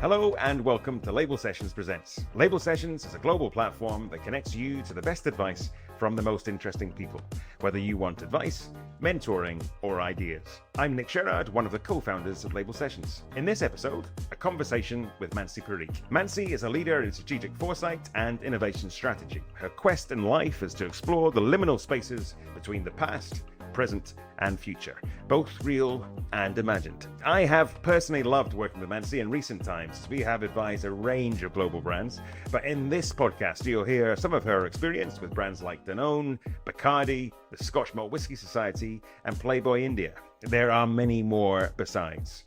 Hello and welcome to Label Sessions Presents. Label Sessions is a global platform that connects you to the best advice from the most interesting people, whether you want advice, mentoring, or ideas. I'm Nick Sherrard, one of the co-founders of Label Sessions. In this episode, a conversation with Mansi Parikh. Mansi is a leader in strategic foresight and innovation strategy. Her quest in life is to explore the liminal spaces between the past, present, and future, both real and imagined. I have personally loved working with Mansi in recent times as we have advised a range of global brands, but in this podcast you'll hear some of her experience with brands like Danone, Bacardi, the Scotch Malt Whisky Society, and Playboy India. There are many more besides.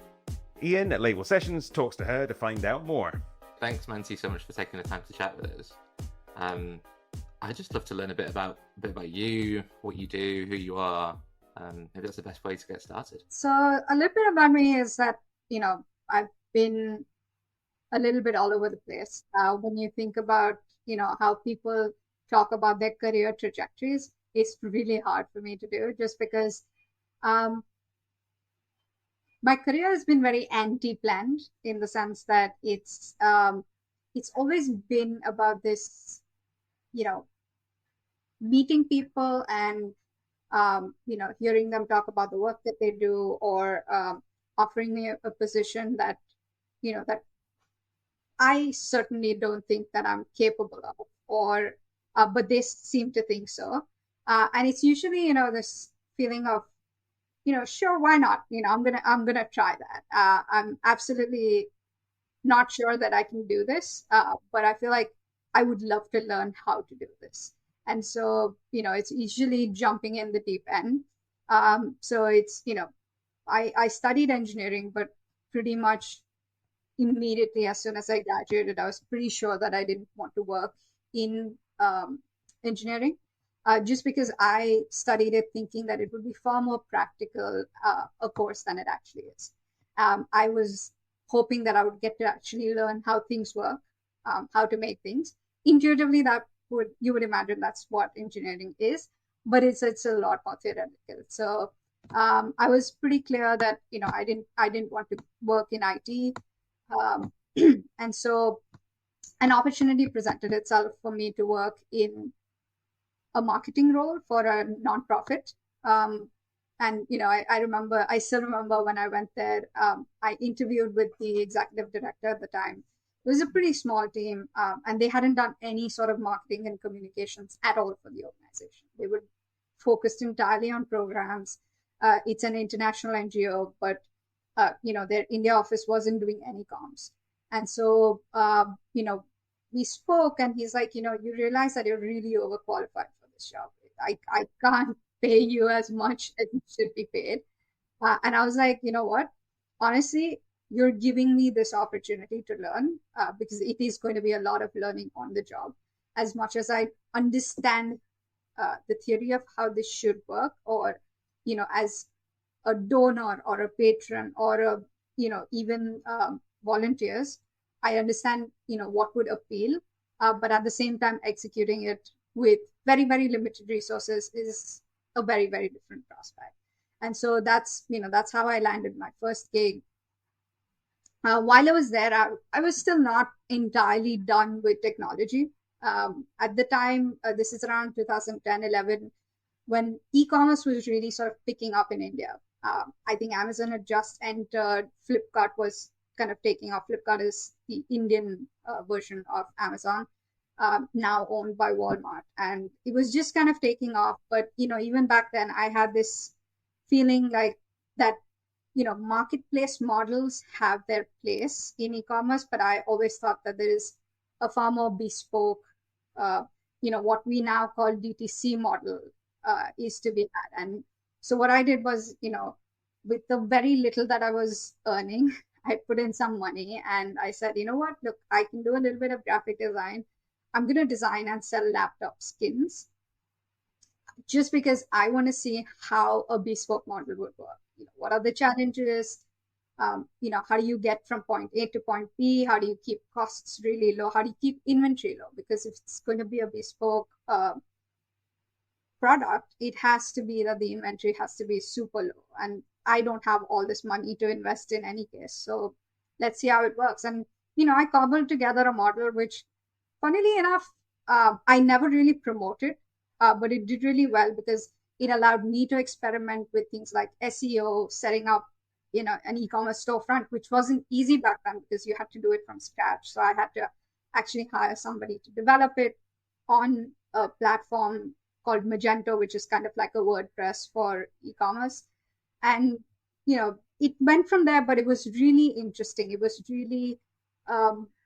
Iain at Label Sessions talks to her to find out more. Thanks, Mansi, so much for taking the time to chat with us. I'd just love to learn a bit about you, what you do, who you are. Maybe that's the best way to get started. So a little bit about me is that, I've been a little bit all over the place. When you think about, how people talk about their career trajectories, it's really hard for me to do just because my career has been very anti-planned in the sense that it's always been about this, meeting people and hearing them talk about the work that they do, or offering me a position that that I certainly don't think that I'm capable of, or but they seem to think so, and it's usually this feeling of sure, why not, I'm gonna try that. I'm absolutely not sure that I can do this, but I feel like I would love to learn how to do this. And so, it's usually jumping in the deep end. So it's, I studied engineering, but pretty much immediately as soon as I graduated, I was pretty sure that I didn't want to work in engineering, just because I studied it thinking that it would be far more practical a course than it actually is. I was hoping that I would get to actually learn how things work, how to make things. Intuitively, you would imagine that's what engineering is, but it's a lot more theoretical. So I was pretty clear that I didn't want to work in IT, and so an opportunity presented itself for me to work in a marketing role for a nonprofit. And I still remember when I went there. I interviewed with the executive director at the time. It was a pretty small team, and they hadn't done any sort of marketing and communications at all for the organization. They were focused entirely on programs. It's an international NGO, but their India office wasn't doing any comms. And so, we spoke, and he's like, you realize that you're really overqualified for this job. I can't pay you as much as you should be paid. And I was like, you know what? Honestly, you're giving me this opportunity to learn, because it is going to be a lot of learning on the job. As much as I understand the theory of how this should work, or, as a donor or a patron or even volunteers, I understand, what would appeal. But at the same time, executing it with very, very limited resources is a very, very different prospect. And so that's how I landed my first gig. While I was there, I was still not entirely done with technology. At the time, this is around 2010-11, when e-commerce was really sort of picking up in India. I think Amazon had just entered. Flipkart was kind of taking off. Flipkart is the Indian version of Amazon, now owned by Walmart. And it was just kind of taking off. But, even back then, I had this feeling like that marketplace models have their place in e-commerce, but I always thought that there is a far more bespoke, what we now call DTC model is to be had. And so what I did was, with the very little that I was earning, I put in some money and I said, you know what, look, I can do a little bit of graphic design. I'm going to design and sell laptop skins, just because I want to see how a bespoke model would work. What are the challenges? How do you get from point A to point B? How do you keep costs really low? How do you keep inventory low? Because if it's going to be a bespoke product, it has to be that the inventory has to be super low. And I don't have all this money to invest in any case. So let's see how it works. And I cobbled together a model which, funnily enough, I never really promoted, but it did really well because it allowed me to experiment with things like SEO, setting up, an e-commerce storefront, which wasn't easy back then because you had to do it from scratch. So I had to actually hire somebody to develop it on a platform called Magento, which is kind of like a WordPress for e-commerce. And, it went from there, but it was really interesting. It was really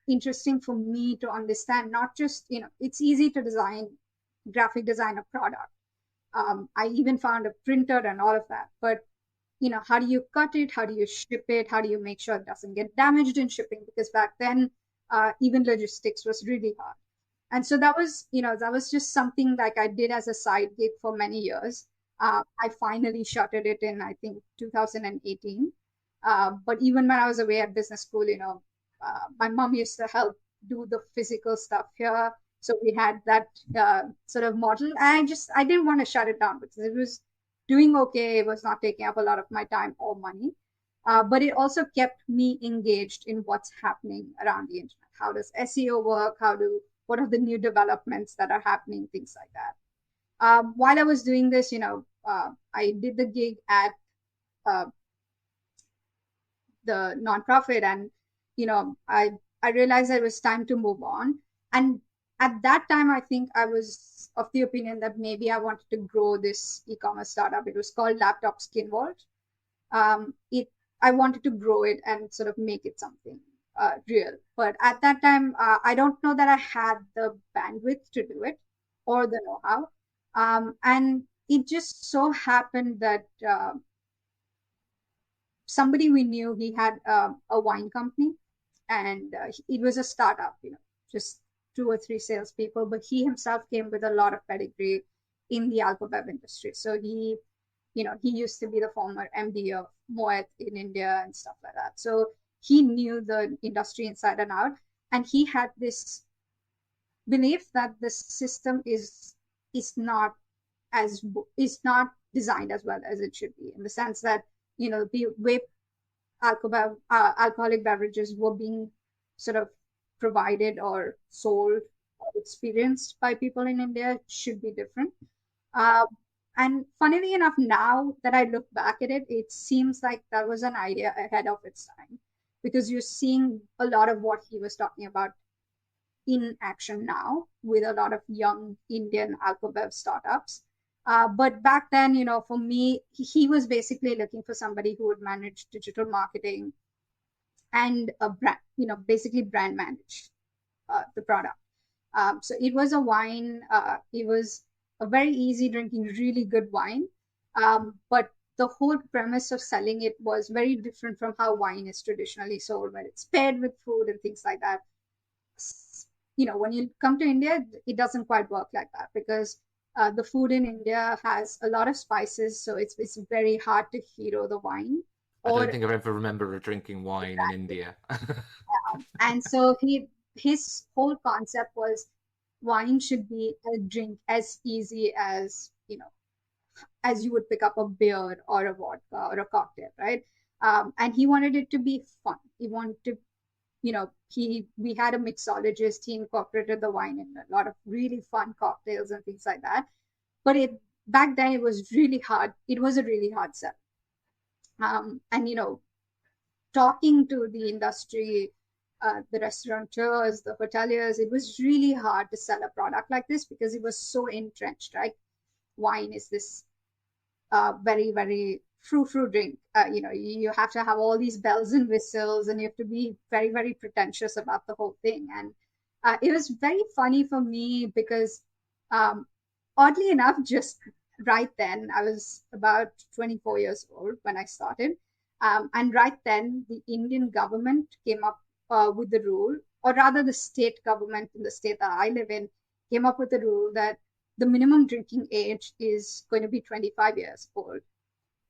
interesting for me to understand, not just, it's easy to graphic design a product. I even found a printer and all of that. But, how do you cut it? How do you ship it? How do you make sure it doesn't get damaged in shipping? Because back then, even logistics was really hard. And so that was just something like I did as a side gig for many years. I finally shuttered it in, I think, 2018. But even when I was away at business school, my mom used to help do the physical stuff here. So we had that sort of model. And I didn't want to shut it down because it was doing okay. It was not taking up a lot of my time or money. But it also kept me engaged in what's happening around the internet. How does SEO work? What are the new developments that are happening? Things like that. While I was doing this, I did the gig at uh, the nonprofit, and I realized it was time to move on. And at that time, I think I was of the opinion that maybe I wanted to grow this e-commerce startup. It was called Laptop Skin Vault. It I wanted to grow it and sort of make it something real. But at that time, I don't know that I had the bandwidth to do it or the know-how. And it just so happened that somebody we knew, he had a wine company, and it was a startup, just two or three salespeople, but he himself came with a lot of pedigree in the alcohol industry. So he used to be the former MD of Moet in India and stuff like that. So he knew the industry inside and out, and he had this belief that the system is not as is not designed as well as it should be, in the sense that the way alcoholic beverages were being sort of provided or sold or experienced by people in India should be different. Uh, and funnily enough, now that I look back at it, it seems like that was an idea ahead of its time, because you're seeing a lot of what he was talking about in action now with a lot of young Indian alcobev startups. But back then, for me, he was basically looking for somebody who would manage digital marketing and a brand, basically brand manage the product. So it was a wine. It was a very easy drinking, really good wine. But the whole premise of selling it was very different from how wine is traditionally sold, where it's paired with food and things like that. When you come to India, it doesn't quite work like that, because the food in India has a lot of spices, so it's very hard to hero the wine. I don't Or think I ever remember drinking wine in India. and so his whole concept was wine should be a drink as easy as as you would pick up a beer or a vodka or a cocktail, right? And he wanted it to be fun. He wanted to, we had a mixologist. He incorporated the wine in a lot of really fun cocktails and things like that. But back then it was really hard. It was a really hard sell. And talking to the industry, the restaurateurs, the hoteliers, it was really hard to sell a product like this because it was so entrenched, right? Wine is this very, very frou-frou drink. You have to have all these bells and whistles, and you have to be very, very pretentious about the whole thing. And it was very funny for me because, oddly enough, just right then, I was about 24 years old when I started. And right then, the Indian government came up with the rule, or rather, the state government in the state that I live in came up with the rule that the minimum drinking age is going to be 25 years old.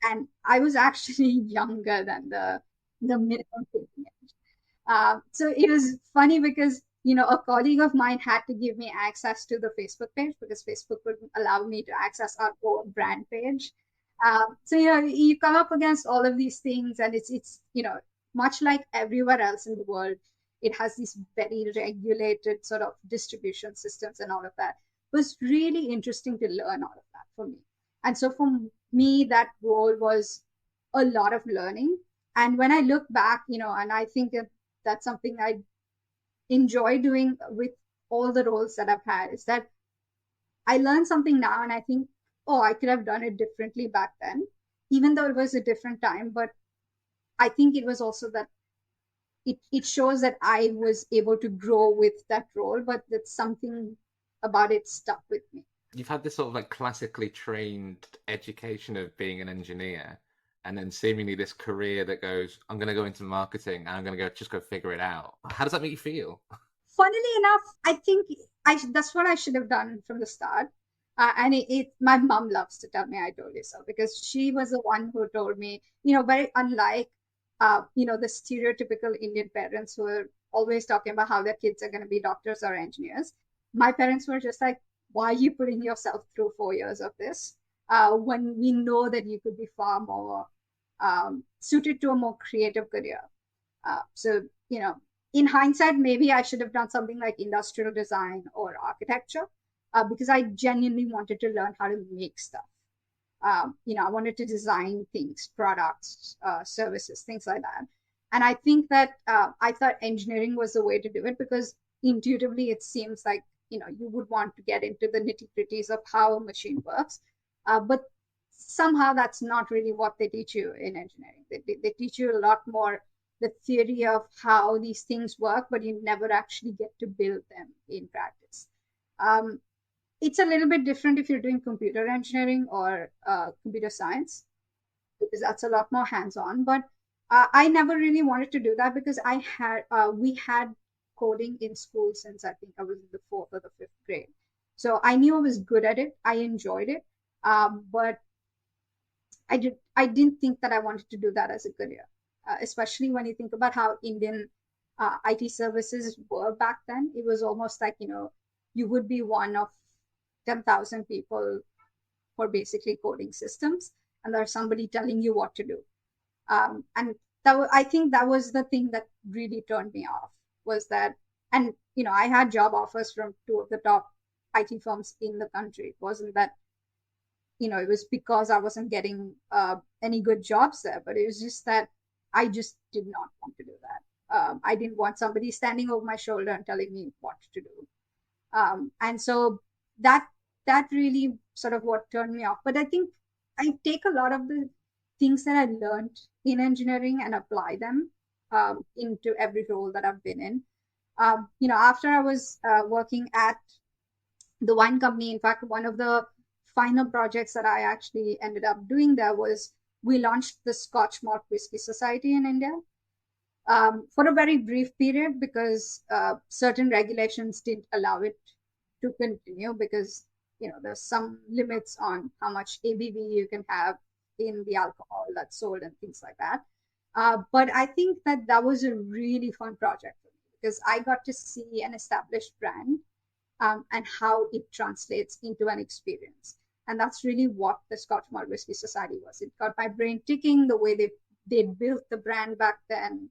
And I was actually younger than the minimum drinking age. So it was funny because, a colleague of mine had to give me access to the Facebook page because Facebook wouldn't allow me to access our own brand page. So, you come up against all of these things, and it's much like everywhere else in the world. it has these very regulated sort of distribution systems and all of that. It was really interesting to learn all of that for me. And so for me, that role was a lot of learning. And when I look back, and I think that that's something I enjoy doing with all the roles that I've had, is that I learned something now and I think, oh, I could have done it differently back then, even though it was a different time. But I think it was also that it shows that I was able to grow with that role, but that something about it stuck with me. You've had this sort of like classically trained education of being an engineer, and then seemingly this career that goes, I'm going to go into marketing and I'm going to go figure it out. How does that make you feel? Funnily enough, I think that's what I should have done from the start. And my mom loves to tell me I told you so, because she was the one who told me, very unlike, the stereotypical Indian parents who are always talking about how their kids are going to be doctors or engineers. My parents were just like, why are you putting yourself through 4 years of this when we know that you could be far more suited to a more creative career? So, in hindsight, maybe I should have done something like industrial design or architecture, because I genuinely wanted to learn how to make stuff. I wanted to design things, products, services, things like that. And I think that I thought engineering was the way to do it, because intuitively it seems like, you would want to get into the nitty gritties of how a machine works. But somehow that's not really what they teach you in engineering. They teach you a lot more the theory of how these things work, but you never actually get to build them in practice. It's a little bit different if you're doing computer engineering or computer science, because that's a lot more hands-on. But I never really wanted to do that, because we had coding in school since I think I was in the 4th or the 5th grade. So I knew I was good at it. I enjoyed it. But I didn't think that I wanted to do that as a career, especially when you think about how Indian IT services were back then. It was almost like, you would be one of 10,000 people for basically coding systems, and there's somebody telling you what to do. And I think that was the thing that really turned me off, was that, and I had job offers from 2 of the top IT firms in the country. It wasn't that, it was because I wasn't getting any good jobs there, but it was just that I just did not want to do that. I didn't want somebody standing over my shoulder and telling me what to do. And so that really sort of what turned me off. But I think I take a lot of the things that I learned in engineering and apply them into every role that I've been in. After I was working at the wine company, in fact, one of the final projects that I actually ended up doing there was we launched the Scotch Malt Whisky Society in India for a very brief period, because certain regulations didn't allow it to continue, because there's some limits on how much ABV you can have in the alcohol that's sold and things like that. But I think that was a really fun project for me, because I got to see an established brand and how it translates into an experience. And that's really what the Scotch Malt Whisky Society was. It got my brain ticking, the way they built the brand back then.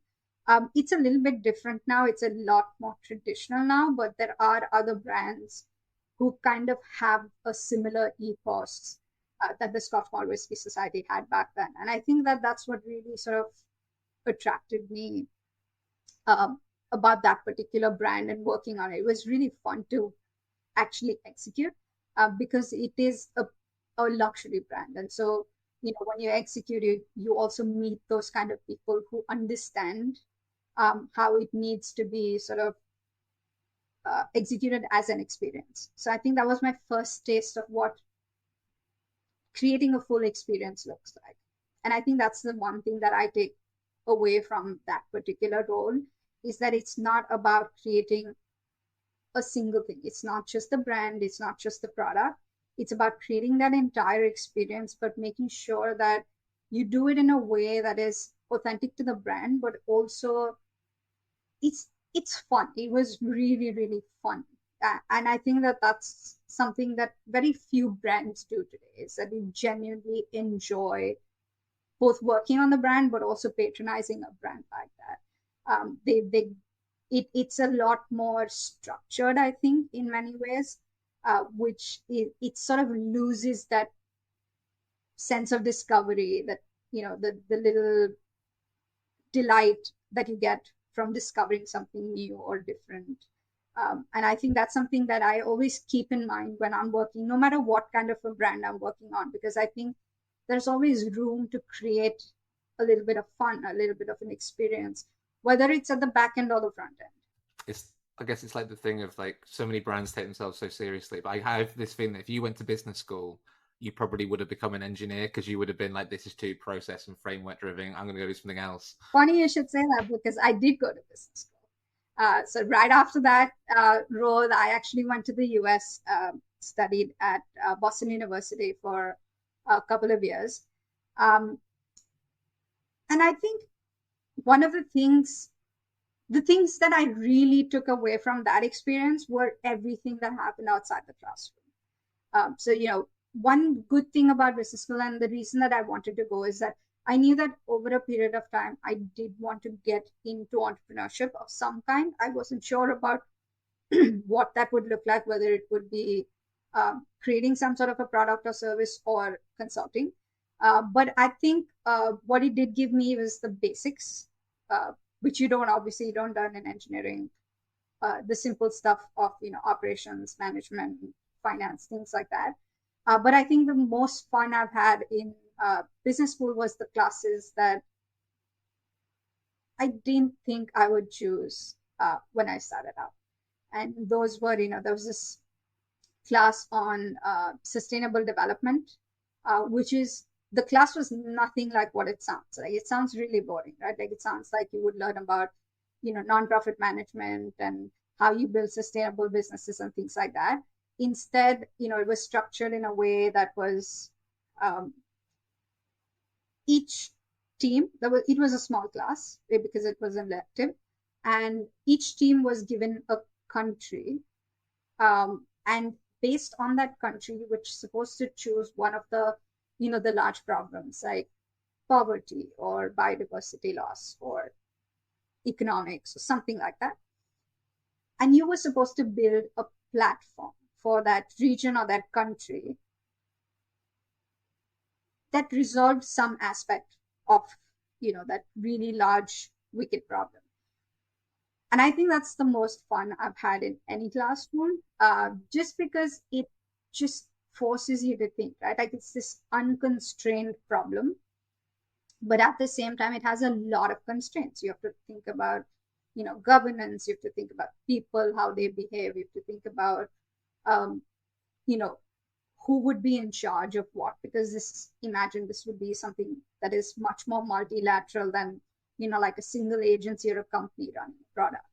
It's a little bit different now. It's a lot more traditional now, but there are other brands who kind of have a similar ethos that the Scotch Malt Whisky Society had back then. And I think that's what really sort of attracted me about that particular brand and working on it. It was really fun to actually execute because it is a luxury brand. And so, when you execute it, you also meet those kind of people who understand how it needs to be sort of executed as an experience. So I think that was my first taste of what creating a full experience looks like. And I think that's the one thing that I take away from that particular role, is that it's not about creating a single thing. It's not just the brand, it's not just the product. It's about creating that entire experience, but making sure that you do it in a way that is authentic to the brand, but also it's fun. It was really, really fun. And I think that's something that very few brands do today, is that you genuinely enjoy both working on the brand, but also patronizing a brand like that. They it's a lot more structured, I think, in many ways, which it sort of loses that sense of discovery, that the little delight that you get from discovering something new or different. And I think that's something that I always keep in mind when I'm working, no matter what kind of a brand I'm working on, because I think there's always room to create a little bit of fun, a little bit of an experience, whether it's at the back end or the front end. It's I guess it's like the thing of like so many brands take themselves so seriously, but I have this feeling that if you went to business school, you probably would have become an engineer because you would have been like, this is too process and framework driven. I'm going to go do something else. Funny you should say that, because I did go to business school. So right after that role, I actually went to the US, studied at Boston University for a couple of years. Um, and I think one of the things that I really took away from that experience were everything that happened outside the classroom. So, one good thing about business school, and the reason that I wanted to go, is that I knew that over a period of time, I did want to get into entrepreneurship of some kind. I wasn't sure about what that would look like, whether it would be creating some sort of a product or service or consulting. But I think what it did give me was the basics, which you don't learn in engineering. The simple stuff of operations, management, finance, things like that. But I think the most fun I've had in business school was the classes that I didn't think I would choose when I started out. And those were, there was this class on sustainable development, which is, the class was nothing like what it sounds like. It sounds really boring, right? Like it sounds like you would learn about, nonprofit management and how you build sustainable businesses and things like that. Instead, it was structured in a way that was each team, it was a small class because it was an elective, and each team was given a country, and based on that country, which is supposed to choose one of the large problems like poverty or biodiversity loss or economics or something like that, and you were supposed to build a platform for that region or that country that resolved some aspect of that really large wicked problem. And I think that's the most fun I've had in any classroom, just because it just forces you to think, right? Like it's this unconstrained problem, but at the same time, it has a lot of constraints. You have to think about, governance. You have to think about people, how they behave. You have to think about, you know, who would be in charge of what, because imagine this would be something that is much more multilateral than, like a single agency or a company running a product.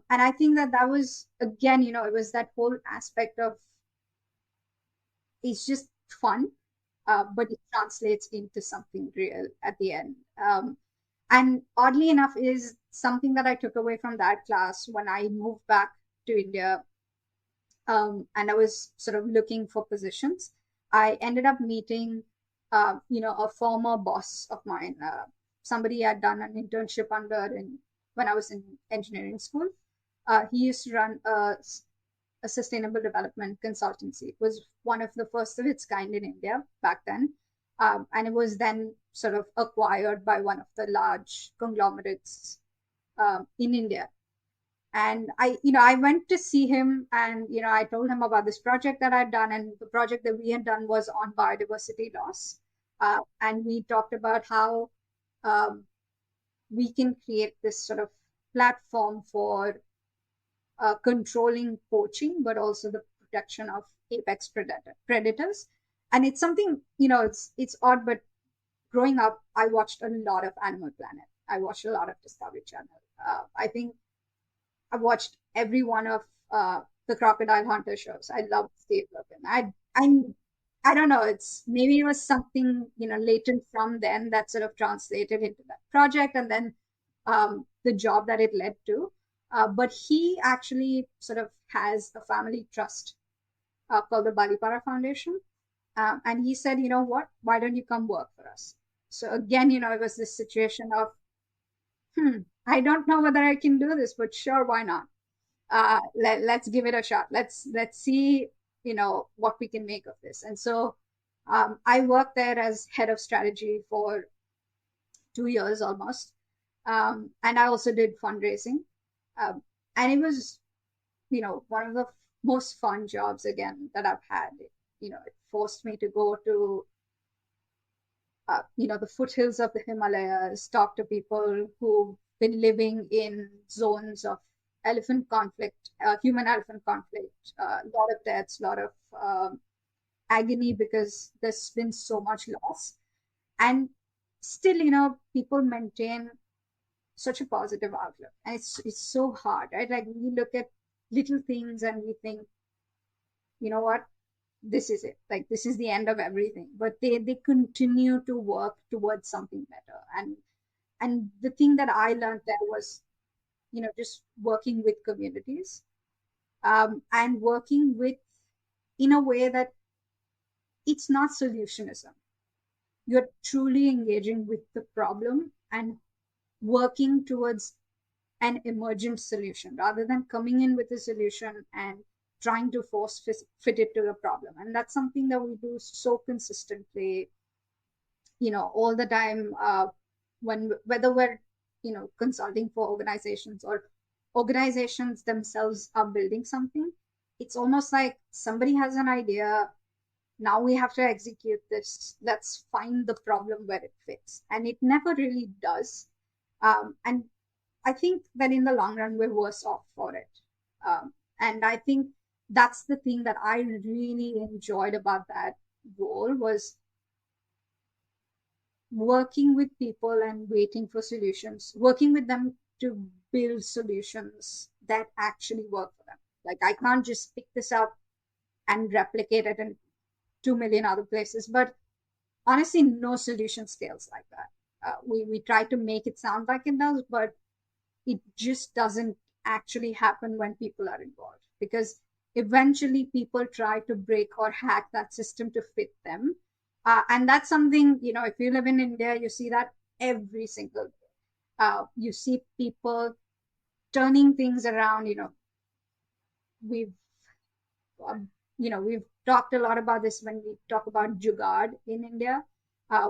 And I think that was, again, it was that whole aspect of, it's just fun, but it translates into something real at the end. And oddly enough, is something that I took away from that class when I moved back to India, and I was sort of looking for positions. I ended up meeting, a former boss of mine, somebody I had done an internship under when I was in engineering school. He used to run a sustainable development consultancy. It was one of the first of its kind in India back then. And it was then sort of acquired by one of the large conglomerates in India. And I went to see him, and, I told him about this project that I'd done, and the project that we had done was on biodiversity loss. And we talked about how we can create this sort of platform for controlling poaching, but also the protection of apex predators. And it's something, it's odd, but growing up, I watched a lot of Animal Planet. I watched a lot of Discovery Channel. I think I watched every one of the Crocodile Hunter shows. I loved Steve Logan. I don't know. Maybe it was something latent from then that sort of translated into that project, and then the job that it led to. But he actually sort of has a family trust called the Balipara Foundation, and he said, what? Why don't you come work for us? So again, it was this situation of, I don't know whether I can do this, but sure, why not? Let's give it a shot. Let's see, what we can make of this. And so I worked there as head of strategy for 2 years almost. And I also did fundraising. Um, and it was, one of the most fun jobs again that I've had. It forced me to go to, the foothills of the Himalayas, talk to people who've been living in zones of elephant conflict, human elephant conflict, a lot of deaths, a lot of agony because there's been so much loss. And still, people maintain such a positive outlook. And it's so hard, right? Like we look at little things and we think, you know what, this is it, like this is the end of everything, but they continue to work towards something better. And the thing that I learned there was, just working with communities, and working with in a way that it's not solutionism. You're truly engaging with the problem and working towards an emergent solution rather than coming in with a solution and trying to force fit it to the problem. And that's something that we do so consistently, all the time, when whether we're, consulting for organizations or organizations themselves are building something. It's almost like somebody has an idea. Now we have to execute this. Let's find the problem where it fits. And it never really does. And I think that in the long run, we're worse off for it. And I think that's the thing that I really enjoyed about that role was working with people and waiting for solutions, working with them to build solutions that actually work for them. Like I can't just pick this up and replicate it in 2 million other places. But honestly, no solution scales like that. We try to make it sound like it does, but it just doesn't actually happen when people are involved, because eventually people try to break or hack that system to fit them. And that's something, if you live in India, you see that every single day. You see people turning things around. We've we've talked a lot about this when we talk about jugaad in India,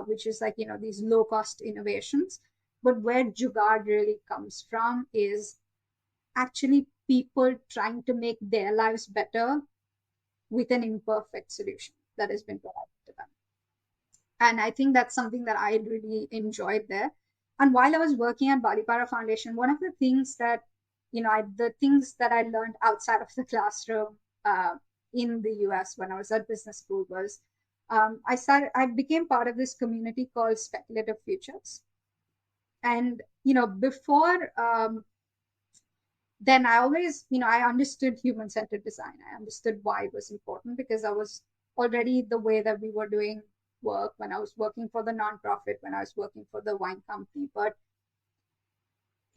which is like, these low cost innovations. But where jugaad really comes from is actually people trying to make their lives better with an imperfect solution that has been provided to them. And I think that's something that I really enjoyed there. And while I was working at Balipara Foundation, one of the things that, the things that I learned outside of the classroom, in the US when I was at business school was, I became part of this community called Speculative Futures. And, before, then I always, I understood human centered design. I understood why it was important because I was already the way that we were doing work when I was working for the nonprofit, when I was working for the wine company. But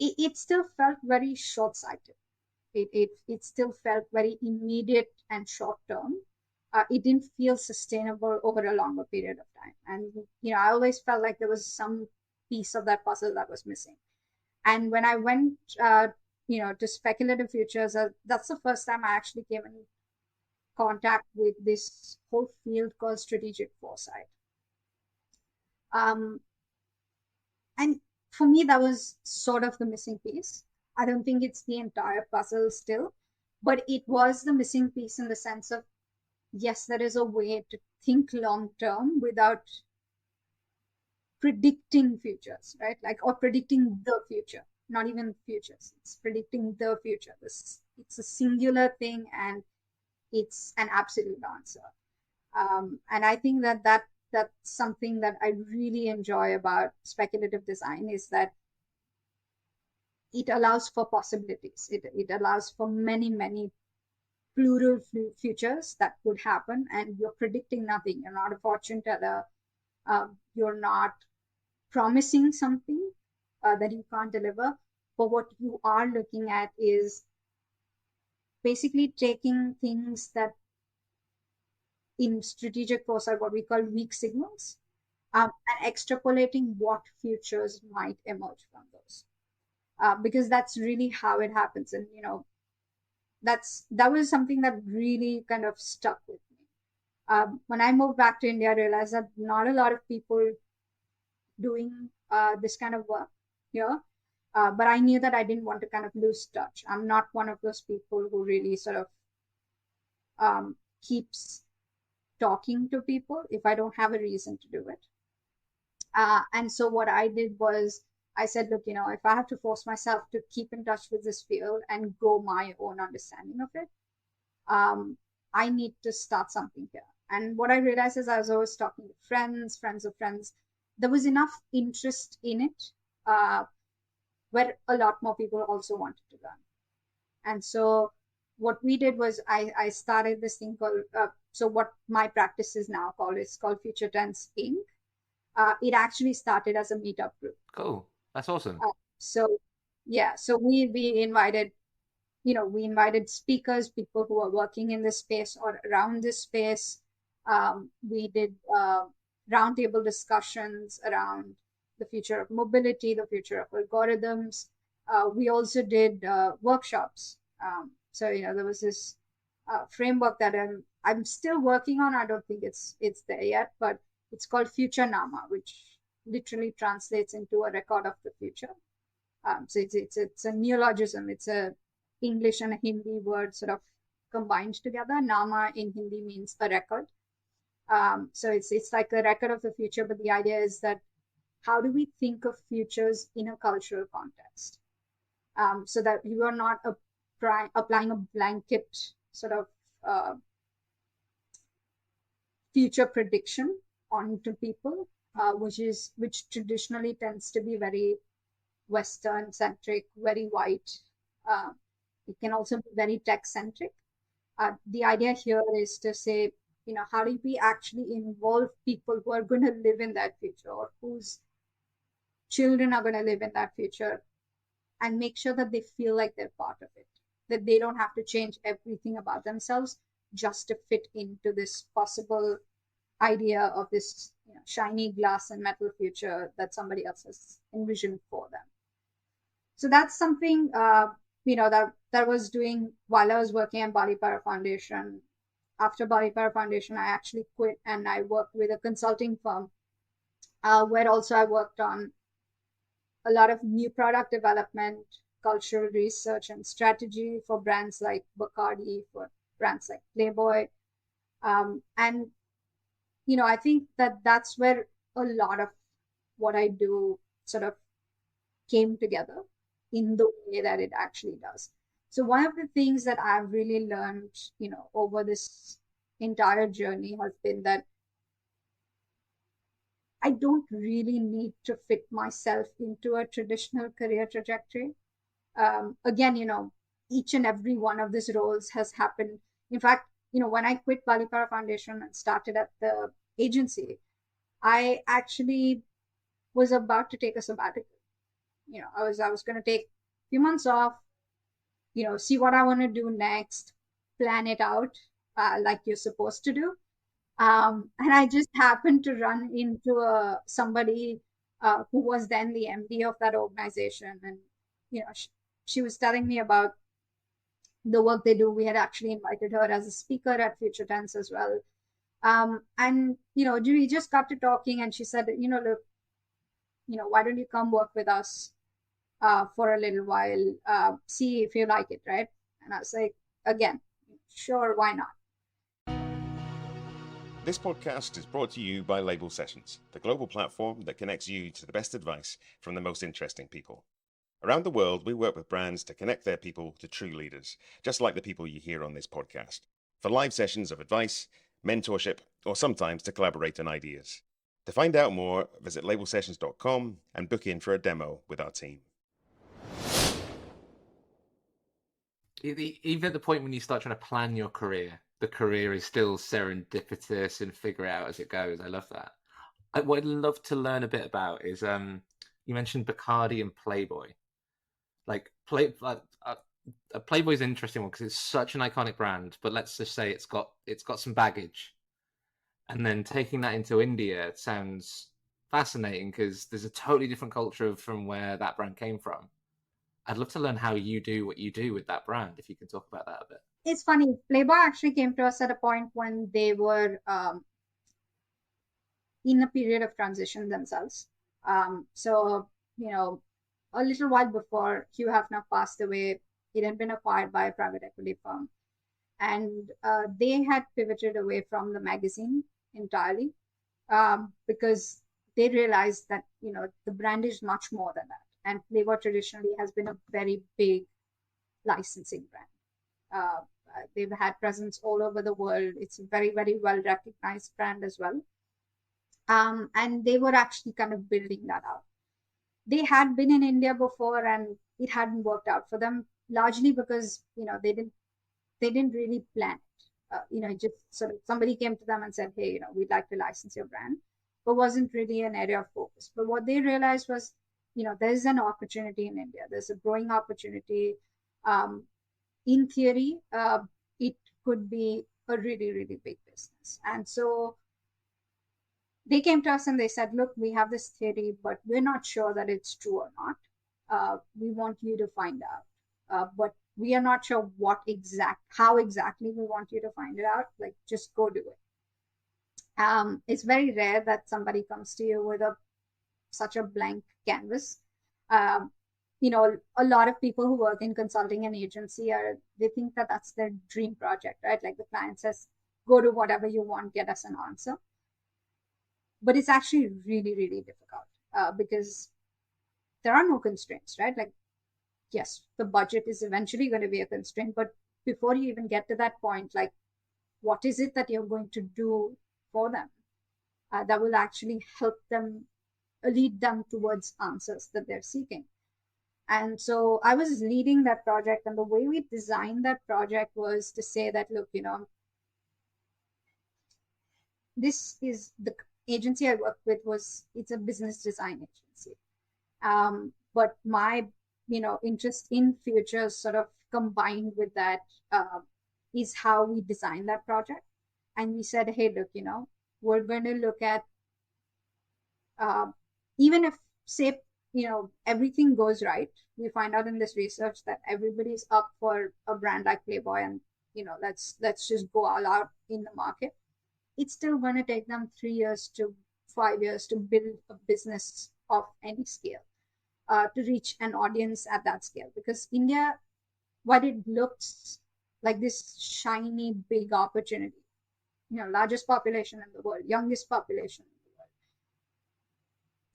it still felt very short sighted. It still felt very immediate and short term. It didn't feel sustainable over a longer period of time. And, I always felt like there was some piece of that puzzle that was missing. And when I went, to Speculative Futures, that's the first time I actually came in contact with this whole field called strategic foresight. Um, and for me, that was sort of the missing piece. I don't think it's the entire puzzle still, but it was the missing piece in the sense of, yes, there is a way to think long term without predicting futures, right? Like, or predicting the future, not even futures. It's predicting the future. It's a singular thing and it's an absolute answer. And I think that's something that I really enjoy about speculative design is that it allows for possibilities. It allows for many, many plural futures that could happen, and you're predicting nothing. You're not a fortune teller. You're not promising something that you can't deliver. But what you are looking at is basically taking things that in strategic foresight, what we call weak signals, and extrapolating what futures might emerge from those. because that's really how it happens. And that was something that really kind of stuck with me. When I moved back to India, I realized that not a lot of people doing this kind of work here. But I knew that I didn't want to kind of lose touch. I'm not one of those people who really sort of keeps talking to people if I don't have a reason to do it. And so what I did was I said, look, if I have to force myself to keep in touch with this field and grow my own understanding of it, I need to start something here. And what I realized is, as I was talking to friends of friends, there was enough interest in it where a lot more people also wanted to learn. And so what we did was I started this thing called, so what my practice is now called, it's called Future Tense Inc. It actually started as a meetup group. Cool. That's awesome. So we invited, we invited speakers, people who are working in this space or around this space. We did roundtable discussions around the future of mobility, the future of algorithms. We also did workshops. So there was this framework that I'm still working on. I don't think it's there yet, but it's called Future Nama, which literally translates into a record of the future. So it's a neologism. It's a English and a Hindi word sort of combined together. Nama in Hindi means a record. So it's like a record of the future, but the idea is that how do we think of futures in a cultural context, so that you are not applying a blanket sort of future prediction onto people, which traditionally tends to be very Western centric, very white. It can also be very tech centric. The idea here is to say, how do we actually involve people who are going to live in that future, or whose children are going to live in that future, and make sure that they feel like they're part of it, that they don't have to change everything about themselves just to fit into this possible idea of this shiny glass and metal future that somebody else has envisioned for them. So that's something that I was doing while I was working at Bali Para Foundation. After Bali Para Foundation, I actually quit and I worked with a consulting firm where also I worked on a lot of new product development, cultural research, and strategy for brands like Bacardi, for brands like Playboy. And I think that that's where a lot of what I do sort of came together in the way that it actually does. So one of the things that I've really learned, over this entire journey has been that I don't really need to fit myself into a traditional career trajectory. Again, each and every one of these roles has happened. In fact, when I quit Bali Para Foundation and started at the agency, I actually was about to take a sabbatical. I was going to take a few months off, see what I want to do next, plan it out like you're supposed to do. And I just happened to run into somebody who was then the MD of that organization. And, she was telling me about the work they do. We had actually invited her as a speaker at Future Tense as well. And, we just got to talking and she said, look, why don't you come work with us for a little while, see if you like it, right? And I was like, again, sure, why not? This podcast is brought to you by Label Sessions, the global platform that connects you to the best advice from the most interesting people. Around the world, we work with brands to connect their people to true leaders, just like the people you hear on this podcast, for live sessions of advice, mentorship, or sometimes to collaborate on ideas. To find out more, visit labelsessions.com and book in for a demo with our team. Even at the point when you start trying to plan your career, the career is still serendipitous and figure it out as it goes. I love that. What I'd love to learn a bit about is you mentioned Bacardi and Playboy. Playboy's an interesting one because it's such an iconic brand, but let's just say it's got some baggage. And then taking that into India sounds fascinating because there's a totally different culture from where that brand came from. I'd love to learn how you do what you do with that brand, if you can talk about that a bit. It's funny. Playboy actually came to us at a point when they were in a period of transition themselves. So, you know, a little while before Hugh Hefner passed away, it had been acquired by a private equity firm. And they had pivoted away from the magazine entirely because they realized that, you know, the brand is much more than that. And Playboy traditionally has been a very big licensing brand. They've had presence all over the world. It's a very, very well recognized brand as well. And they were actually kind of building that out. They had been in India before, and it hadn't worked out for them, largely because, you know, they didn't really plan it. You know, just sort of somebody came to them and said, hey, you know, we'd like to license your brand, but wasn't really an area of focus. But what they realized was, you know, there's an opportunity in India. There's a growing opportunity. In theory, it could be a really, really big business. And so they came to us and they said, look, we have this theory, but we're not sure that it's true or not. We want you to find out. But we are not sure how exactly we want you to find it out. Like, just go do it. It's very rare that somebody comes to you with such a blank canvas. You know, a lot of people who work in consulting and agency they think that that's their dream project, right? Like the client says, go do whatever you want, get us an answer. But it's actually really, really difficult because there are no constraints, right? Like, yes, the budget is eventually going to be a constraint, but before you even get to that point, like, what is it that you're going to do for them that will actually help them, lead them towards answers that they're seeking? And so I was leading that project, and the way we designed that project was to say that, look, you know, this is the agency I worked with it's a business design agency. But my, you know, interest in futures sort of combined with that is how we designed that project. And we said, hey, look, you know, we're going to look at, even if, say, you know, everything goes right, we find out in this research that everybody's up for a brand like Playboy, and, you know, let's just go all out in the market. It's still going to take them 3 years to 5 years to build a business of any scale, to reach an audience at that scale. Because India, while it looks like this shiny, big opportunity, you know, largest population in the world, youngest population in the world,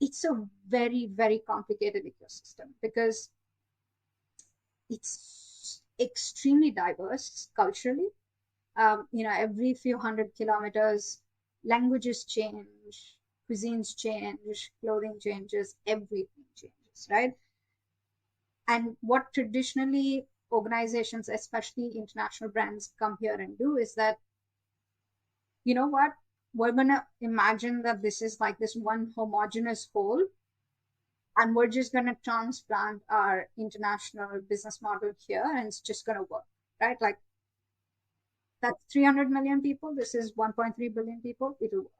it's a very, very complicated ecosystem because it's extremely diverse culturally. You know, every few 100 kilometers, languages change, cuisines change, clothing changes, everything changes, right? And what traditionally organizations, especially international brands, come here and do is that, you know what, we're going to imagine that this is like this one homogeneous whole, and we're just going to transplant our international business model here, and it's just going to work, right? Like, that's 300 million people. This is 1.3 billion people. It'll work.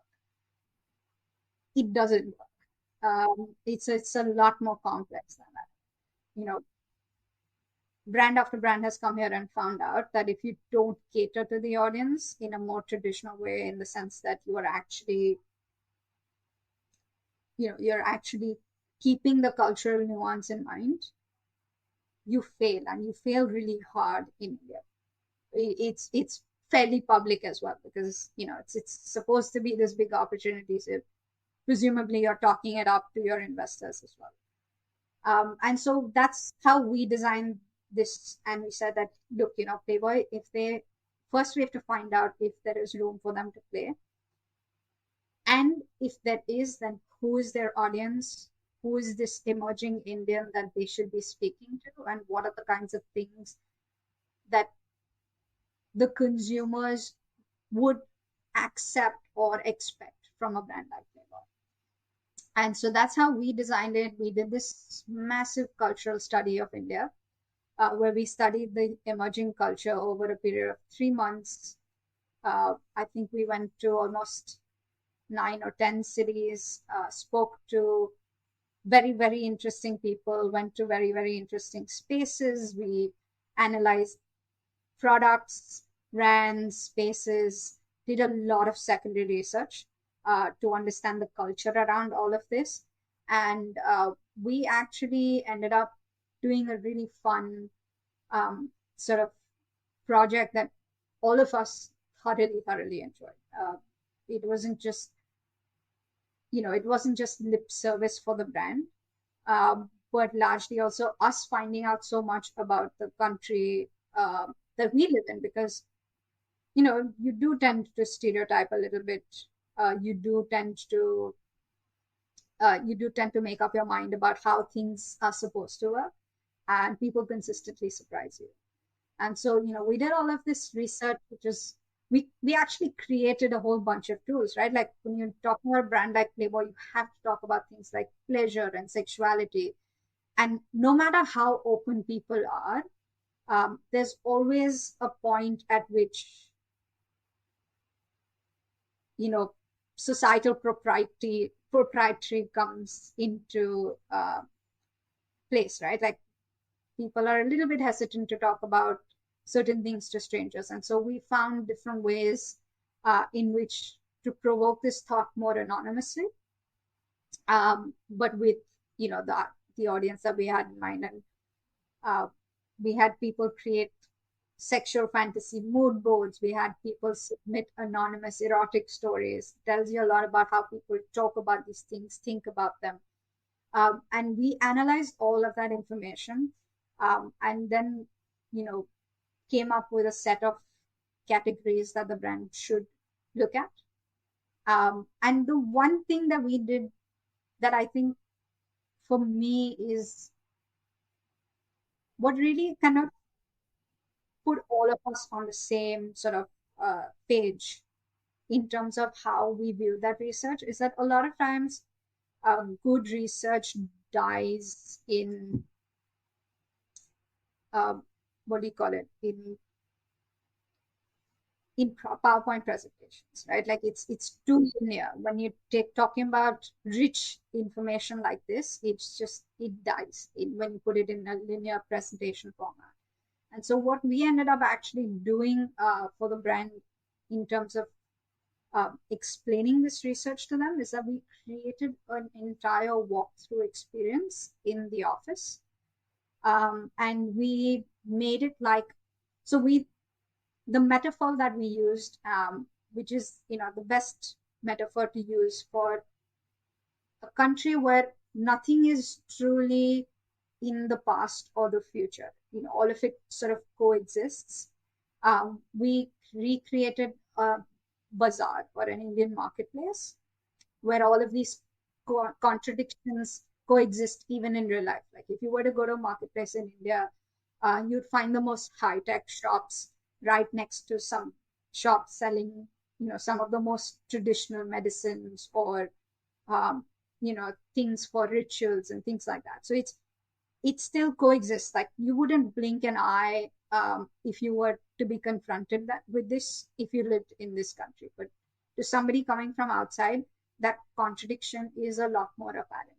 It doesn't work. It's a lot more complex than that. You know, brand after brand has come here and found out that if you don't cater to the audience in a more traditional way, in the sense that you are actually, you know, you're actually keeping the cultural nuance in mind, you fail, and you fail really hard in India. It's fairly public as well, because, you know, it's supposed to be this big opportunity. So presumably you're talking it up to your investors as well. And so that's how we designed this. And we said that, look, you know, Playboy, first we have to find out if there is room for them to play. And if there is, then who is their audience? Who is this emerging Indian that they should be speaking to? And what are the kinds of things that the consumers would accept or expect from a brand like Playboy? And so that's how we designed it. We did this massive cultural study of India, where we studied the emerging culture over a period of 3 months. I think we went to almost 9 or 10 cities, spoke to very, very interesting people, went to very, very interesting spaces. We analyzed products, brands, spaces, did a lot of secondary research to understand the culture around all of this. And we actually ended up doing a really fun sort of project that all of us thoroughly enjoyed. It wasn't just, it wasn't just lip service for the brand, but largely also us finding out so much about the country that we live in, because you do tend to stereotype a little bit. You do tend to make up your mind about how things are supposed to work, and people consistently surprise you. And so, we did all of this research, which is we actually created a whole bunch of tools, right? Like when you're talking about a brand like Playboy, you have to talk about things like pleasure and sexuality. And no matter how open people are, there's always a point at which, societal proprietary comes into place, right? Like people are a little bit hesitant to talk about certain things to strangers. And so we found different ways in which to provoke this thought more anonymously, but with, the audience that we had in mind. And we had people create sexual fantasy mood boards. We had people submit anonymous erotic stories. Tells you a lot about how people talk about these things, think about them. And we analyzed all of that information, and then, came up with a set of categories that the brand should look at. And the one thing that we did that I think for me is what really kind of put all of us on the same sort of page in terms of how we view that research, is that a lot of times good research dies in what do you call it, in PowerPoint presentations, right? Like it's too linear. When you talking about rich information like this, it dies when you put it in a linear presentation format. And so what we ended up actually doing for the brand in terms of explaining this research to them is that we created an entire walkthrough experience in the office. And we made it the metaphor that we used, which is, the best metaphor to use for a country where nothing is truly in the past or the future. All of it sort of coexists. We recreated a bazaar or an Indian marketplace where all of these contradictions coexist even in real life. Like if you were to go to a marketplace in India, you'd find the most high-tech shops right next to some shops selling, some of the most traditional medicines or, things for rituals and things like that. So it still coexists. Like you wouldn't blink an eye if you were to be confronted with this if you lived in this country. But to somebody coming from outside, that contradiction is a lot more apparent.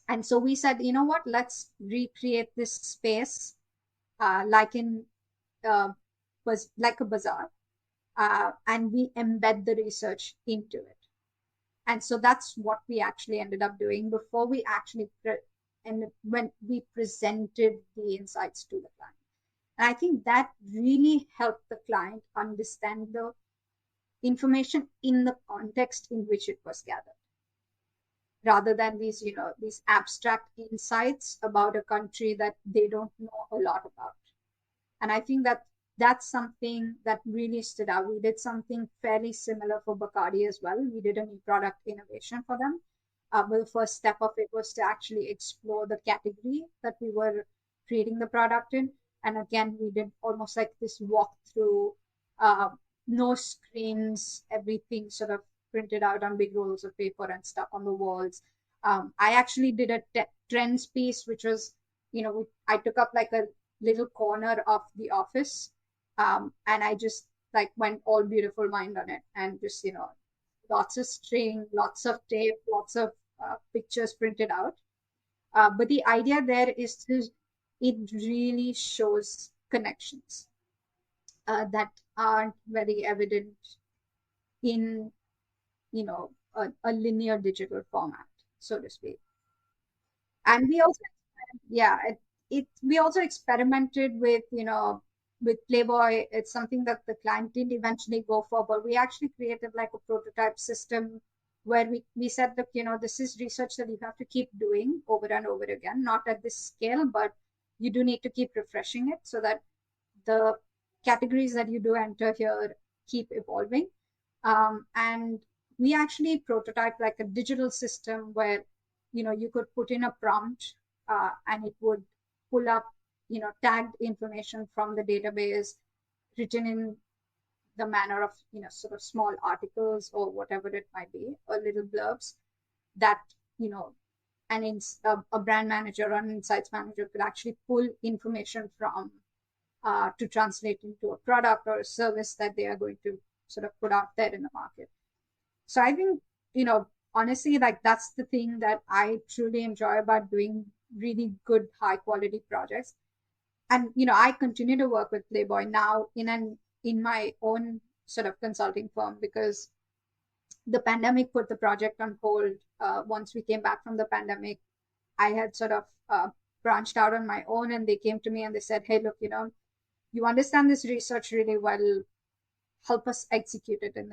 And so we said, you know what, let's recreate this space like a bazaar, and we embed the research into it. And so that's what we actually ended up doing before we actually when we presented the insights to the client. And I think that really helped the client understand the information in the context in which it was gathered, rather than these abstract insights about a country that they don't know a lot about. And I think that's something that really stood out. We did something fairly similar for Bacardi as well. We did a new product innovation for them. But the first step of it was to actually explore the category that we were creating the product in. And again, we did almost like this walkthrough, no screens, everything sort of printed out on big rolls of paper and stuck on the walls. I actually did a trends piece, which was, I took up like a little corner of the office, and I just like went all beautiful mind on it, and just lots of string, lots of tape, lots of pictures printed out. But the idea there is it really shows connections that aren't very evident in, a linear digital format, so to speak. And we also, yeah, we also experimented with, with Playboy. It's something that the client did eventually go for, but we actually created like a prototype system where we said, look, this is research that you have to keep doing over and over again, not at this scale, but you do need to keep refreshing it so that the categories that you do enter here keep evolving. And we actually prototyped like a digital system where, you could put in a prompt and it would pull up, tagged information from the database written in the manner of, sort of small articles or whatever it might be, or little blurbs that, a brand manager or an insights manager could actually pull information from to translate into a product or a service that they are going to sort of put out there in the market. So I think, honestly, like that's the thing that I truly enjoy about doing really good, high quality projects. And, I continue to work with Playboy now in my own sort of consulting firm because the pandemic put the project on hold. Once we came back from the pandemic, I had sort of branched out on my own, and they came to me and they said, hey, look, you understand this research really well, help us execute it in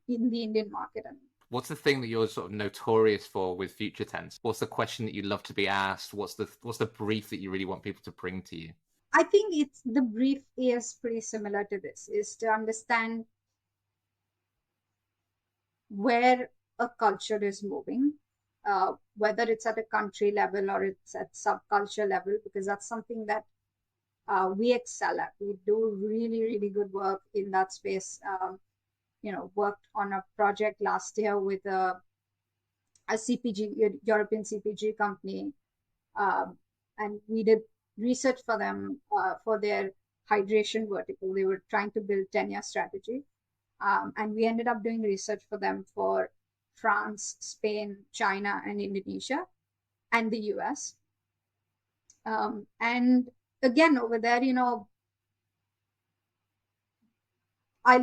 the Indian market. And what's the thing that you're sort of notorious for with future tense? What's the question that you love to be asked? What's the brief that you really want people to bring to you? I think the brief is pretty similar to this, is to understand where a culture is moving, whether it's at a country level or it's at subculture level, because that's something that we excel at. We do really, really good work in that space. Worked on a project last year with a CPG, European CPG company, and we did research for them for their hydration vertical. They were trying to build 10-year strategy. And we ended up doing research for them for France, Spain, China, and Indonesia, and the US. And again, over there,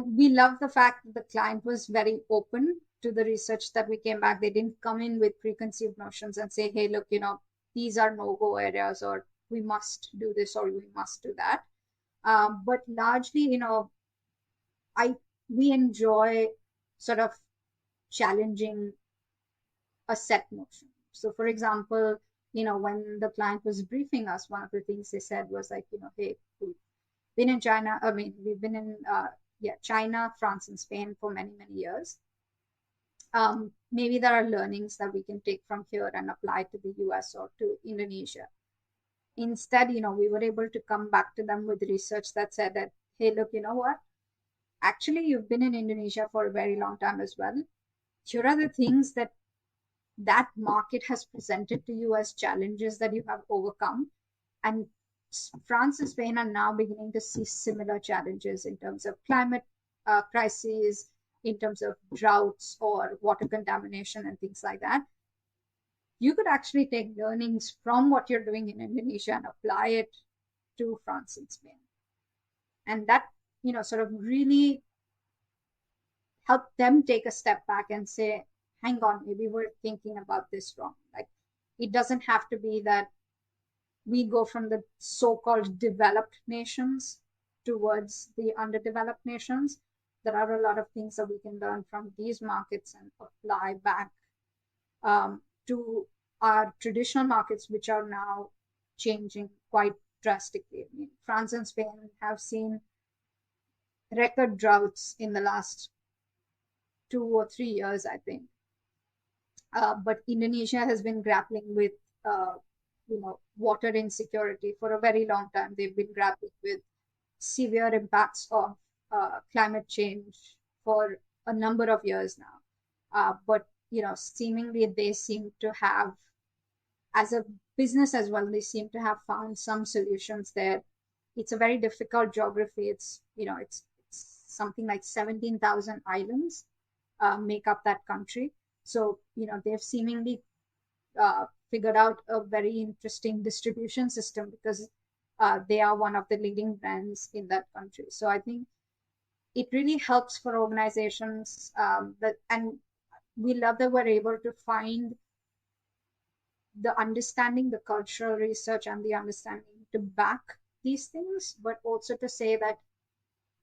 we love the fact that the client was very open to the research that we came back. They didn't come in with preconceived notions and say, hey, look, these are no-go areas, or we must do this, or we must do that. But largely, we enjoy sort of challenging a set notion. So for example, when the client was briefing us, one of the things they said was like, hey, we've been in China. I mean, we've been in China, France, and Spain for many, many years. Maybe there are learnings that we can take from here and apply to the US or to Indonesia. Instead, we were able to come back to them with research that said that, hey, look, you know what? Actually, you've been in Indonesia for a very long time as well. Here are the things that market has presented to you as challenges that you have overcome. And France and Spain are now beginning to see similar challenges in terms of climate crises, in terms of droughts or water contamination and things like that. You could actually take learnings from what you're doing in Indonesia and apply it to France and Spain. And that, sort of really helped them take a step back and say, hang on, maybe we're thinking about this wrong. Like, it doesn't have to be that we go from the so-called developed nations towards the underdeveloped nations. There are a lot of things that we can learn from these markets and apply back to our traditional markets, which are now changing quite drastically. I mean, France and Spain have seen record droughts in the last 2 or 3 years, I think. But Indonesia has been grappling with, water insecurity for a very long time. They've been grappling with severe impacts of climate change for a number of years now. But, seemingly they seem to have, as a business as well, they seem to have found some solutions there. It's a very difficult geography. It's something like 17,000 islands make up that country. So, they've seemingly figured out a very interesting distribution system because they are one of the leading brands in that country. So I think it really helps for organizations and we love that we're able to find the understanding, the cultural research, and the understanding to back these things, but also to say that,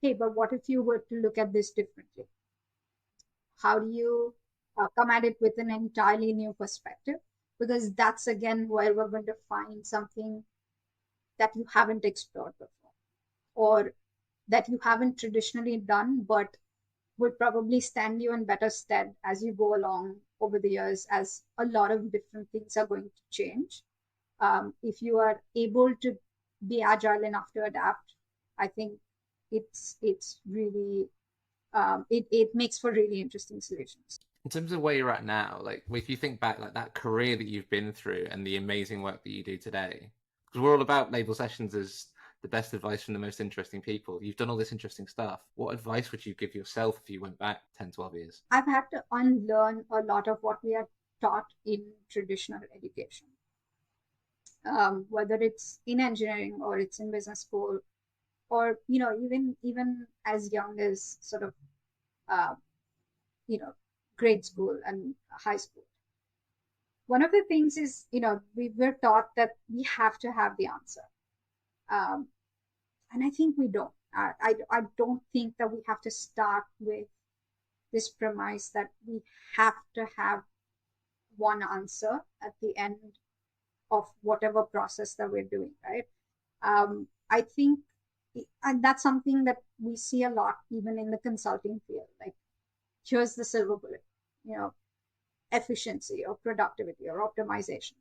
hey, but what if you were to look at this differently? How do you come at it with an entirely new perspective? Because that's again where we're going to find something that you haven't explored before, or that you haven't traditionally done, but would probably stand you in better stead as you go along over the years, as a lot of different things are going to change. If you are able to be agile enough to adapt, I think it's really it makes for really interesting solutions. In terms of where you're at now, like if you think back, like that career that you've been through and the amazing work that you do today, because we're all about label sessions as the best advice from the most interesting people. You've done all this interesting stuff. What advice would you give yourself if you went back 10, 12 years? I've had to unlearn a lot of what we are taught in traditional education, whether it's in engineering or it's in business school, or even as young as sort of uh, you know grade school and high school. One of the things is, we're taught that we have to have the answer, um, and I think we don't. I don't think that we have to start with this premise that we have to have one answer at the end of whatever process that we're doing, right? I think, and that's something that we see a lot even in the consulting field. Like, here's the silver bullet, you know, efficiency or productivity or optimization.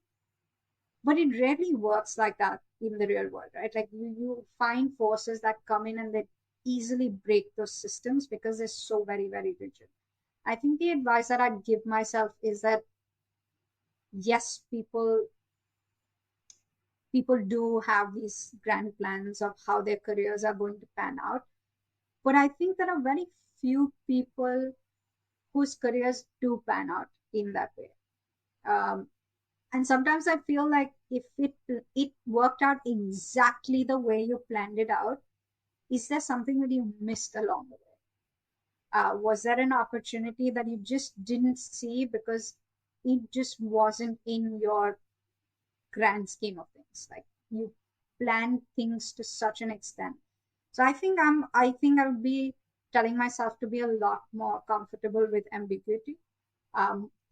But it rarely works like that in the real world, right? Like you find forces that come in and they easily break those systems because they're so very, very rigid. I think the advice that I'd give myself is that yes, people do have these grand plans of how their careers are going to pan out. But I think there are very few people whose careers do pan out in that way. Um, and sometimes I feel like if it worked out exactly the way you planned it out, is there something that you missed along the way? Was there an opportunity that you just didn't see because it just wasn't in your grand scheme of things? Like, you planned things to such an extent. So I think I would be telling myself to be a lot more comfortable with ambiguity,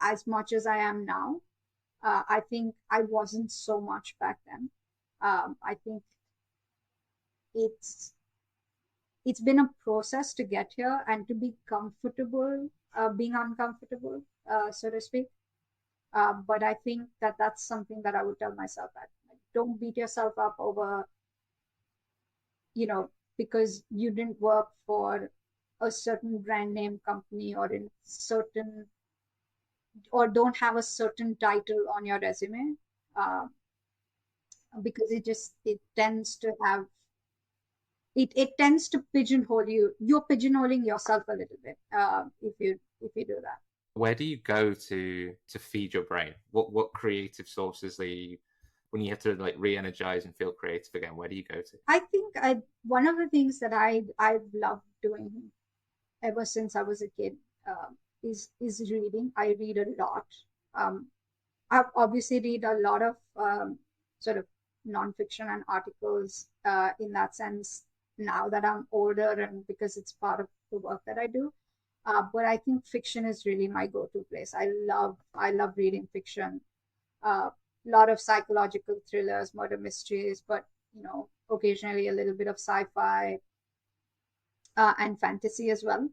as much as I am now. I think I wasn't so much back then. I think it's it's been a process to get here and to be comfortable, being uncomfortable, so to speak. But I think that that's something that I would tell myself that, like, don't beat yourself up over, because you didn't work for a certain brand name company or don't have a certain title on your resume, uh, because it tends to have it tends to pigeonhole you. You're pigeonholing yourself a little bit, if you do that. Where do you go to feed your brain? What creative sources when you have to like re-energize and feel creative again? Where do you go to? I think one of the things that I've loved doing ever since I was a kid, is reading. I read a lot. Um, I obviously read a lot of sort of nonfiction and articles, in that sense, now that I'm older and because it's part of the work that I do. But I think fiction is really my go-to place. I love reading fiction. A lot of psychological thrillers, murder mysteries, but occasionally a little bit of sci-fi, and fantasy as well.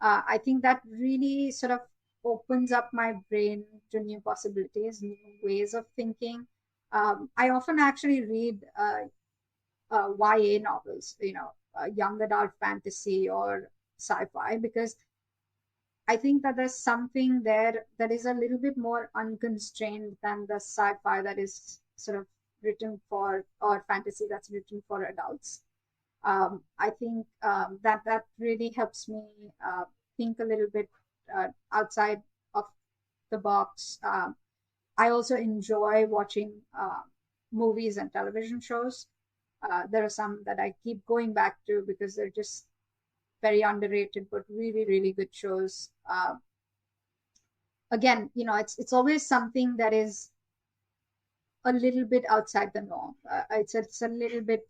I think that really sort of opens up my brain to new possibilities, new ways of thinking. I often actually read YA novels, young adult fantasy or sci-fi, because I think that there's something there that is a little bit more unconstrained than the sci-fi that is sort of written for, or fantasy that's written for adults. I think that really helps me think a little bit outside of the box. I also enjoy watching movies and television shows. There are some that I keep going back to because they're just very underrated, but really, really good shows. Again, it's always something that is a little bit outside the norm. It's a little bit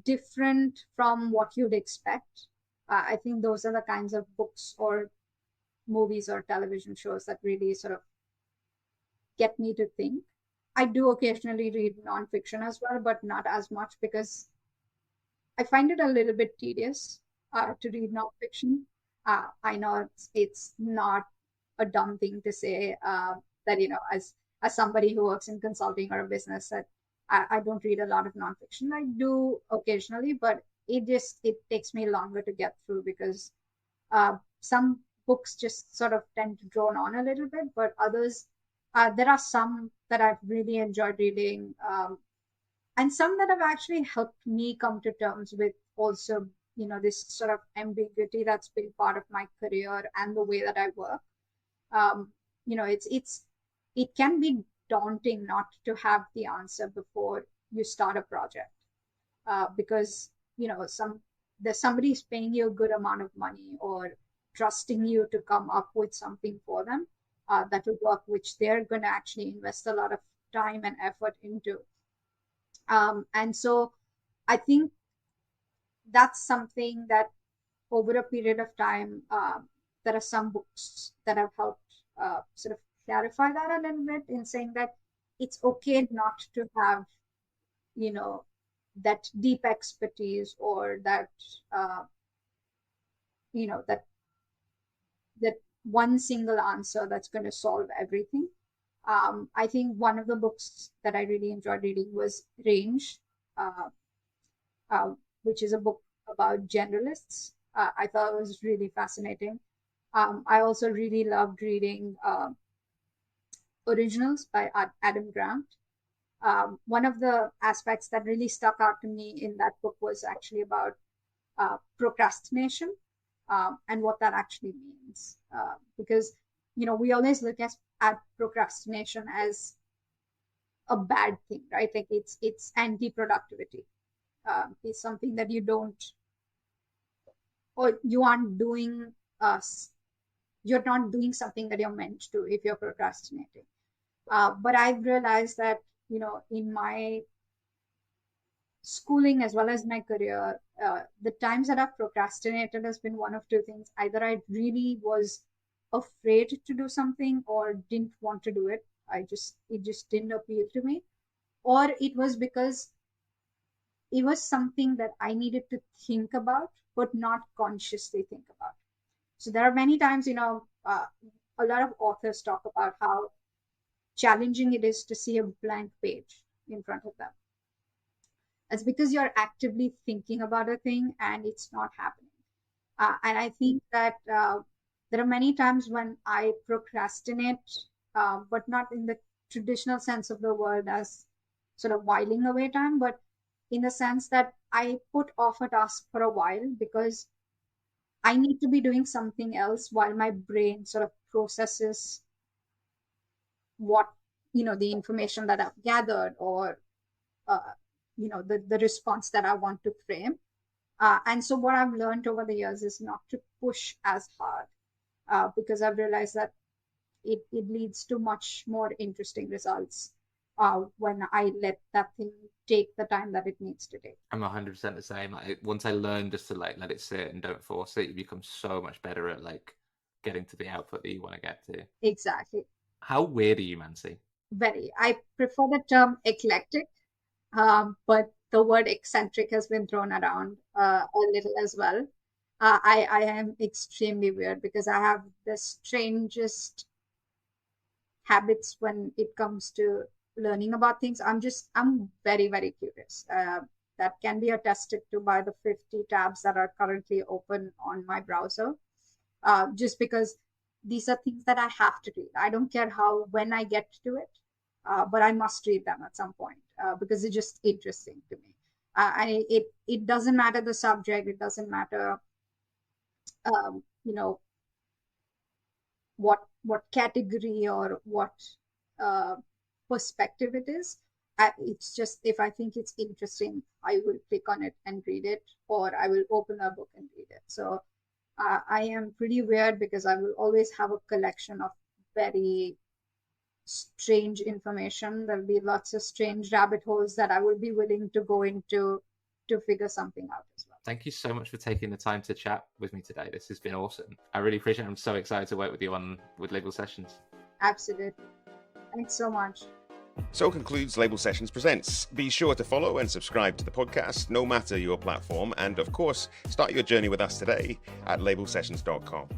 different from what you'd expect. I think those are the kinds of books or movies or television shows that really sort of get me to think. I do occasionally read nonfiction as well, but not as much because I find it a little bit tedious to read nonfiction. I know it's not a dumb thing to say that as somebody who works in consulting or a business that I don't read a lot of nonfiction. I do occasionally, but it takes me longer to get through because some books just sort of tend to drone on a little bit, but others there are some that I've really enjoyed reading. And some that have actually helped me come to terms with also this sort of ambiguity that's been part of my career and the way that I work. It can be daunting not to have the answer before you start a project, because there's somebody's paying you a good amount of money or trusting you to come up with something for them that will work, which they're going to actually invest a lot of time and effort into. And so I think that's something that over a period of time, there are some books that have helped sort of clarify that a little bit in saying that it's okay not to have, that deep expertise or that, that one single answer that's going to solve everything. I think one of the books that I really enjoyed reading was Range, uh, uh, which is a book about generalists. I thought it was really fascinating. I also really loved reading Originals by Adam Grant. One of the aspects that really stuck out to me in that book was actually about procrastination and what that actually means. Because, we always look at procrastination as a bad thing, right? Like it's anti-productivity. It's something that you don't, or you aren't doing, you're not doing something that you're meant to if you're procrastinating. But I've realized that, in my schooling as well as my career, the times that I've procrastinated has been one of two things. Either I really was afraid to do something or didn't want to do it. It just didn't appeal to me. Or it was because it was something that I needed to think about, but not consciously think about. So there are many times, a lot of authors talk about how challenging it is to see a blank page in front of them. It's because you're actively thinking about a thing and it's not happening. And I think that there are many times when I procrastinate, but not in the traditional sense of the word as sort of whiling away time, but in the sense that I put off a task for a while because I need to be doing something else while my brain sort of processes what, the information that I've gathered or, the response that I want to frame. And so what I've learned over the years is not to push as hard because I've realized that it leads to much more interesting results when I let that thing take the time that it needs to take. I'm 100% the same. Once I learn just to let it sit and don't force it, you become so much better at getting to the output that you want to get to. Exactly. How weird are you, Mansi? Very. I prefer the term eclectic, but the word eccentric has been thrown around a little as well. I am extremely weird because I have the strangest habits when it comes to learning about things. I'm very, very curious. That can be attested to by the 50 tabs that are currently open on my browser. Just because these are things that I have to read. I don't care when I get to it, but I must read them at some point because it's just interesting to me. It doesn't matter the subject. It doesn't matter, you know, what category or what perspective it is. It's just, if I think it's interesting, I will click on it and read it, or I will open a book and read it. So I am pretty weird because I will always have a collection of very strange information. There'll be lots of strange rabbit holes that I will be willing to go into to figure something out as well. Thank you so much for taking the time to chat with me today. This has been awesome. I really appreciate it. I'm so excited to work with you with Label Sessions. Absolutely. Thanks so much. So concludes Label Sessions Presents. Be sure to follow and subscribe to the podcast, no matter your platform, and of course, start your journey with us today at labelsessions.com.